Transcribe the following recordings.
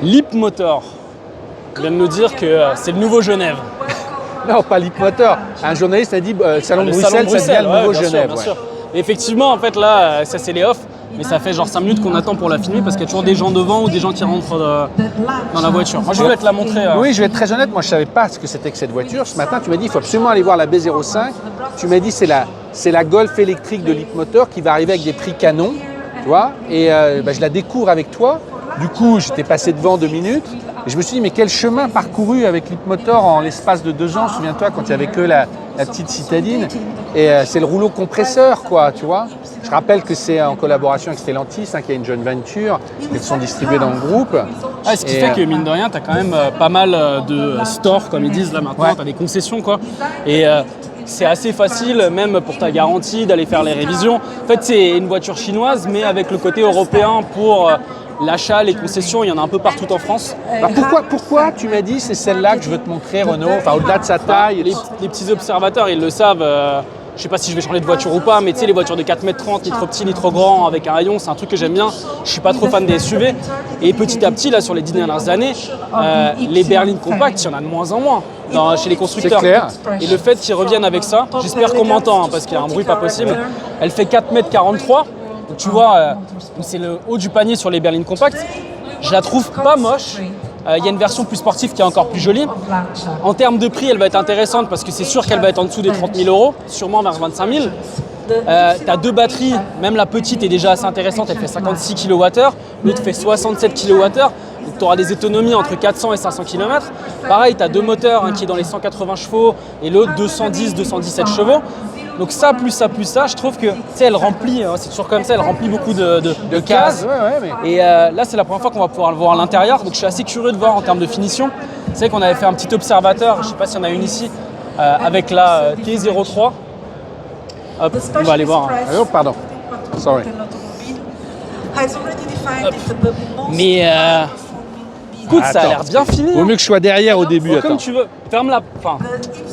Leapmotor vient de nous dire que c'est le nouveau Genève. Non, pas Leapmotor. Un journaliste a dit Salon de Le Bruxelles, ça devient le nouveau Genève. Bien sûr. Et effectivement, en fait, là, ça c'est les off, mais ça fait genre 5 minutes qu'on attend pour la filmer parce qu'il y a toujours des gens devant ou des gens qui rentrent dans la voiture. Moi, je vais te la montrer. Oui, je vais être très honnête, moi je ne savais pas ce que c'était que cette voiture. Ce matin, tu m'as dit il faut absolument aller voir la B05. Tu m'as dit c'est la Golf électrique de Leapmotor qui va arriver avec des prix canons, tu vois. Et je la découvre avec toi. Du coup, j'étais passé devant 2 minutes. Et je me suis dit, mais quel chemin parcouru avec Leapmotor en l'espace de 2 ans. Souviens-toi, quand il n'y avait que la petite citadine. Et c'est le rouleau compresseur, quoi, tu vois. Je rappelle que c'est en collaboration avec Stellantis, qu'il y a une joint venture, qu'ils sont distribués dans le groupe. Ce qui fait que, mine de rien, tu as quand même pas mal de stores, comme ils disent là maintenant. Tu as des concessions, quoi. Et c'est assez facile, même pour ta garantie, d'aller faire les révisions. En fait, c'est une voiture chinoise, mais avec le côté européen pour l'achat, les concessions, il y en a un peu partout en France. Alors pourquoi tu m'as dit c'est celle-là que je veux te montrer, Renault, enfin au-delà de sa taille? Les petits observateurs, ils le savent. Je ne sais pas si je vais changer de voiture ou pas, mais tu sais, les voitures de 4,30 m, ni trop petits ni trop grands, avec un rayon, c'est un truc que j'aime bien. Je ne suis pas trop fan des SUV. Et petit à petit, là, sur les 10 dernières années, les berlines compactes, il y en a de moins en moins chez les constructeurs. C'est clair. Et le fait qu'ils reviennent avec ça, j'espère qu'on m'entend, parce qu'il y a un bruit pas possible. Elle fait 4,43 m. Donc tu vois, c'est le haut du panier sur les berlines compactes. Je la trouve pas moche. Il y a une version plus sportive qui est encore plus jolie. En termes de prix, elle va être intéressante parce que c'est sûr qu'elle va être en dessous des 30 000 €, sûrement vers 25 000. Tu as 2 batteries, même la petite est déjà assez intéressante, elle fait 56 kWh, l'autre fait 67 kWh. Donc tu auras des économies entre 400 et 500 km. Pareil, tu as 2 moteurs, un qui est dans les 180 chevaux et l'autre 210-217 chevaux. Donc ça, je trouve que elle remplit, c'est toujours comme ça, elle remplit beaucoup de cases. Et là, c'est la première fois qu'on va pouvoir le voir à l'intérieur. Donc je suis assez curieux de voir en termes de finition. C'est vrai qu'on avait fait un petit observateur, je ne sais pas s'il y en a une ici, avec la T03. Hop, on va aller voir. Oh, pardon. Sorry. Mais écoute, ça a l'air bien fini. Vaut mieux que je sois derrière au début. Comme tu veux. Ferme-la.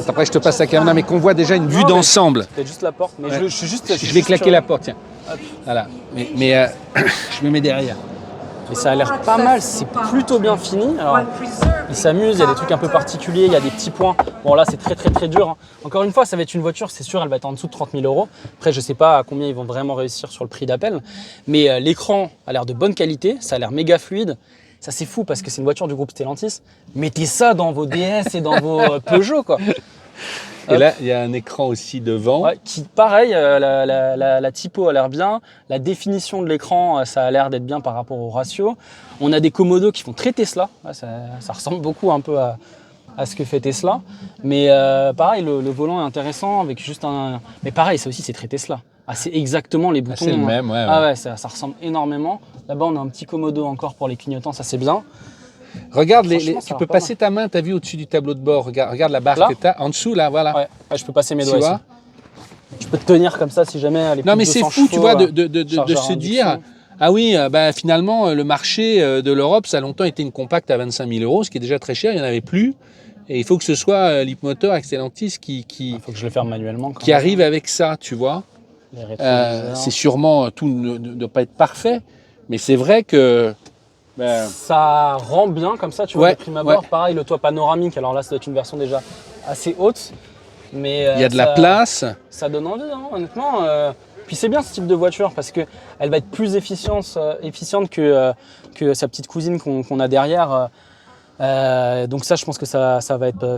Après, je te passe la caméra, mais qu'on voit déjà une vue d'ensemble. Peut-être juste la porte, mais je suis juste. Je vais claquer la porte, tiens. Hop. Voilà. Mais je me mets derrière. Et ça a l'air pas mal, c'est plutôt bien fini. Alors, il s'amuse, il y a des trucs un peu particuliers, il y a des petits points. Bon là, c'est très dur. Hein. Encore une fois, ça va être une voiture, c'est sûr, elle va être en dessous de 30 000 €. Après, je sais pas à combien ils vont vraiment réussir sur le prix d'appel. Mais l'écran a l'air de bonne qualité, ça a l'air méga fluide. Ça, c'est fou parce que c'est une voiture du groupe Stellantis. Mettez ça dans vos DS et dans vos Peugeot, quoi. Et là, il y a un écran aussi devant. Ouais, qui, pareil, la typo a l'air bien. La définition de l'écran, ça a l'air d'être bien par rapport au ratio. On a des commodos qui font très Tesla. Ça ressemble beaucoup un peu à ce que fait Tesla. Mais pareil, le volant est intéressant avec juste un... Mais pareil, ça aussi, c'est très Tesla. C'est exactement les boutons. C'est le même, ouais. Ah ouais, ça ressemble énormément. Là-bas, on a un petit commodo encore pour les clignotants, ça c'est bien. Regarde, tu peux passer ta main, tu as vu au-dessus du tableau de bord, regarde la barre que tu as en dessous, là, voilà. Ouais, je peux passer mes doigts ici. Je peux te tenir comme ça si jamais elle est plus. Non, mais c'est fou, chevaux, tu vois, de se dire, ah oui, finalement, le marché de l'Europe, ça a longtemps été une compacte à 25 000 €, ce qui est déjà très cher, il n'y en avait plus. Et il faut que ce soit Leapmotor avec Stellantis qui faut que je le fasse manuellement. Qui arrive avec ça, tu vois. C'est sûrement, tout ne doit pas être parfait, mais c'est vrai que... Ça rend bien comme ça, tu vois, de prime abord. Pareil, le toit panoramique, alors là, ça doit être une version déjà assez haute. Mais il y a de la place. Ça donne envie, hein, honnêtement. Puis c'est bien ce type de voiture parce qu'elle va être plus efficiente que sa petite cousine qu'on a derrière. Donc ça, je pense que ça va être...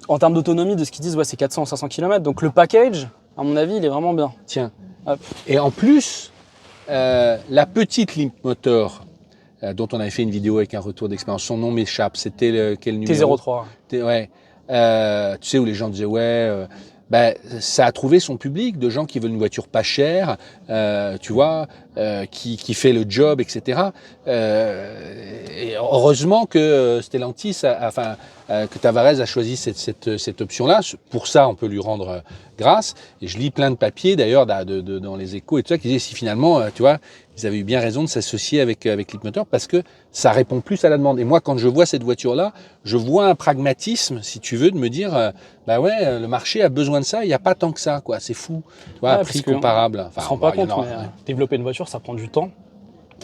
en termes d'autonomie, de ce qu'ils disent, c'est 400 ou 500 km. Donc le package, à mon avis, il est vraiment bien. Tiens. Hop. Et en plus, la petite Leapmotor, dont on avait fait une vidéo avec un retour d'expérience, son nom m'échappe, c'était quel numéro? T03. Ouais. Tu sais, où les gens disaient, ça a trouvé son public, de gens qui veulent une voiture pas chère, tu vois, qui fait le job, etc. Et heureusement que Stellantis, que Tavares a choisi cette option-là. Pour ça, on peut lui rendre grâce. Et je lis plein de papiers, d'ailleurs, dans les Échos et tout ça, qui disaient si finalement, tu vois, ils avaient eu bien raison de s'associer avec Leapmotor parce que ça répond plus à la demande. Et moi, quand je vois cette voiture-là, je vois un pragmatisme, si tu veux, de me dire, le marché a besoin de ça, il n'y a pas tant que ça, quoi. C'est fou. Tu vois, à prix comparable. On ne se rend pas compte, mais développer une voiture, ça prend du temps.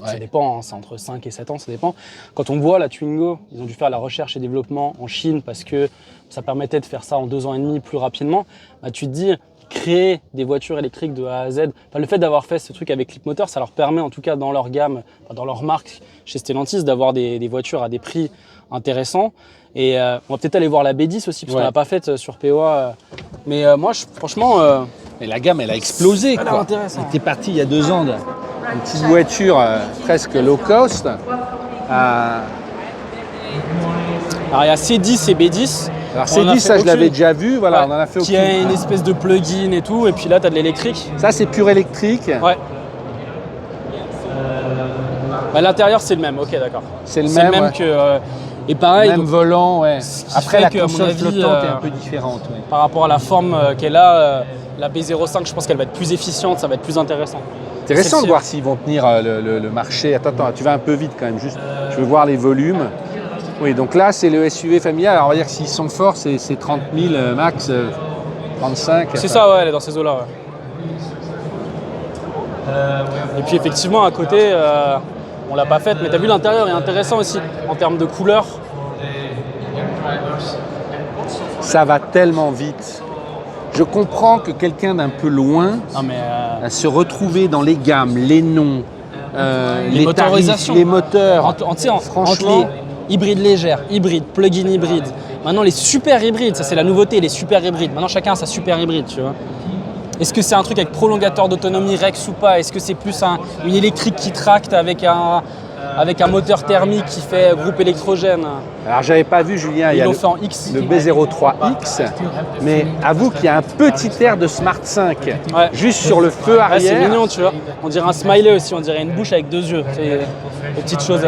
Ça dépend, hein, c'est entre 5 et 7 ans, ça dépend. Quand on voit la Twingo, ils ont dû faire la recherche et développement en Chine parce que ça permettait de faire ça en 2 ans et demi plus rapidement. Bah, tu te dis, créer des voitures électriques de A à Z, le fait d'avoir fait ce truc avec Clipmotor, ça leur permet en tout cas dans leur gamme, dans leur marque chez Stellantis, d'avoir des voitures à des prix intéressants. Et on va peut-être aller voir la B10 aussi, parce qu'on l'a pas faite sur POA. Mais moi, franchement... Mais la gamme, elle a explosé. Elle est intéressante. Elle était partie il y a 2 ans d'une petite voiture presque low cost. Alors, il y a C10 et B10. Alors C10, ça je l'avais déjà vu, voilà, on en a fait aucune. Qui a une espèce de plug-in et tout, et puis là, tu as de l'électrique. Ça, c'est pur électrique. Ouais. Bah, l'intérieur, c'est le même, ok, d'accord. C'est le même que... et pareil, même donc, volant, ouais. Après, la que, console flottante est un peu différente. Ouais. Par rapport à la forme qu'elle a, la B05, je pense qu'elle va être plus efficiente, ça va être plus intéressant. Intéressant de voir s'ils vont tenir le marché. Attends, tu vas un peu vite quand même, juste. Je veux voir les volumes. Oui, donc là, c'est le SUV familial. Alors, on va dire que s'ils sont forts, c'est 30 000 max, 35. C'est ça, ouais, elle est dans ces eaux-là. Ouais. Et puis, effectivement, à côté, on l'a pas faite, mais tu as vu, l'intérieur est intéressant aussi, en termes de couleurs. Ça va tellement vite. Je comprends que quelqu'un d'un peu loin se retrouver dans les gammes, les noms, les motorisations, tarifs, les moteurs. Franchement, entre les hybrides légères, hybrides, plug-in hybrides. Maintenant, les super hybrides, ça c'est la nouveauté, les super hybrides. Maintenant, chacun a sa super hybride, tu vois. Est-ce que c'est un truc avec prolongateur d'autonomie Rex ou pas? Est-ce que c'est plus une électrique qui tracte avec un moteur thermique qui fait groupe électrogène? Alors, j'avais pas vu, Julien, il y a le B03X, mais avoue qu'il y a un petit air de Smart 5, juste sur le feu arrière. C'est mignon, tu vois. On dirait un smiley aussi, on dirait une bouche avec 2 yeux. C'est des petites choses.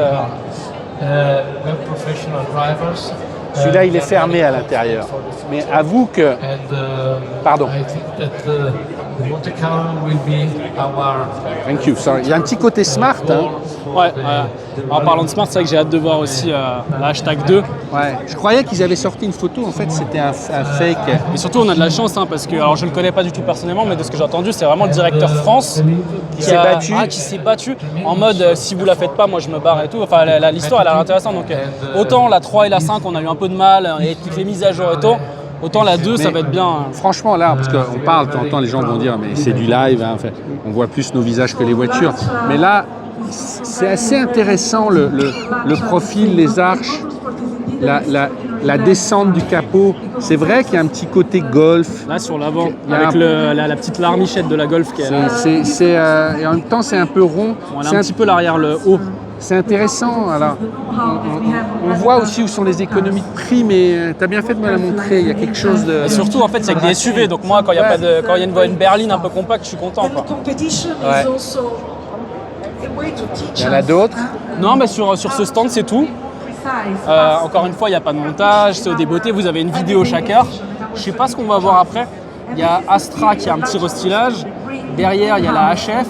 Celui-là, il est fermé à l'intérieur. Mais avoue que... Pardon. Thank you. Sorry. Il y a un petit côté smart. Hein. Ouais. En parlant de smart, c'est vrai que j'ai hâte de voir aussi la hashtag 2. Ouais. Je croyais qu'ils avaient sorti une photo. En fait, c'était un fake. Mais surtout, on a de la chance, hein, parce que, alors je ne le connais pas du tout personnellement, mais de ce que j'ai entendu, c'est vraiment le directeur France qui s'est battu en mode si vous la faites pas, moi je me barre et tout. Enfin, l'histoire, elle a l'air intéressante. Donc, autant la 3 et la 5, on a eu un peu de mal, et toutes les mises à jour et tout. Autant la 2, ça va être bien. Franchement, là, parce qu'on parle, de temps en temps, les gens vont dire, mais c'est du live, hein, on voit plus nos visages que les voitures. Mais là, c'est assez intéressant, le profil, les arches, la descente du capot. C'est vrai qu'il y a un petit côté Golf. Là, sur l'avant, avec la petite larmichette de la Golf qui est là. Et en même temps, c'est un peu rond. On a un petit peu l'arrière, le haut. C'est intéressant. Alors, on voit aussi où sont les économies de prix, mais tu as bien fait de me la montrer. Il y a quelque chose de... Et surtout, en fait, c'est avec des SUV. Donc moi, quand il y a une berline un peu compacte, je suis content. Quoi. Ouais. Il y en a d'autres? Non, mais sur ce stand, c'est tout. Encore une fois, il n'y a pas de montage, c'est au débeauté. Vous avez une vidéo chaque heure. Je ne sais pas ce qu'on va voir après. Il y a Astra qui a un petit restylage. Derrière, il y a la HF.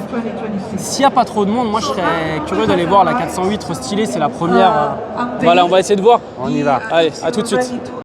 S'il n'y a pas trop de monde, moi je serais curieux d'aller voir la 408 restylée, c'est la première. Voilà, on va essayer de voir. On y va. Allez, à tout de suite.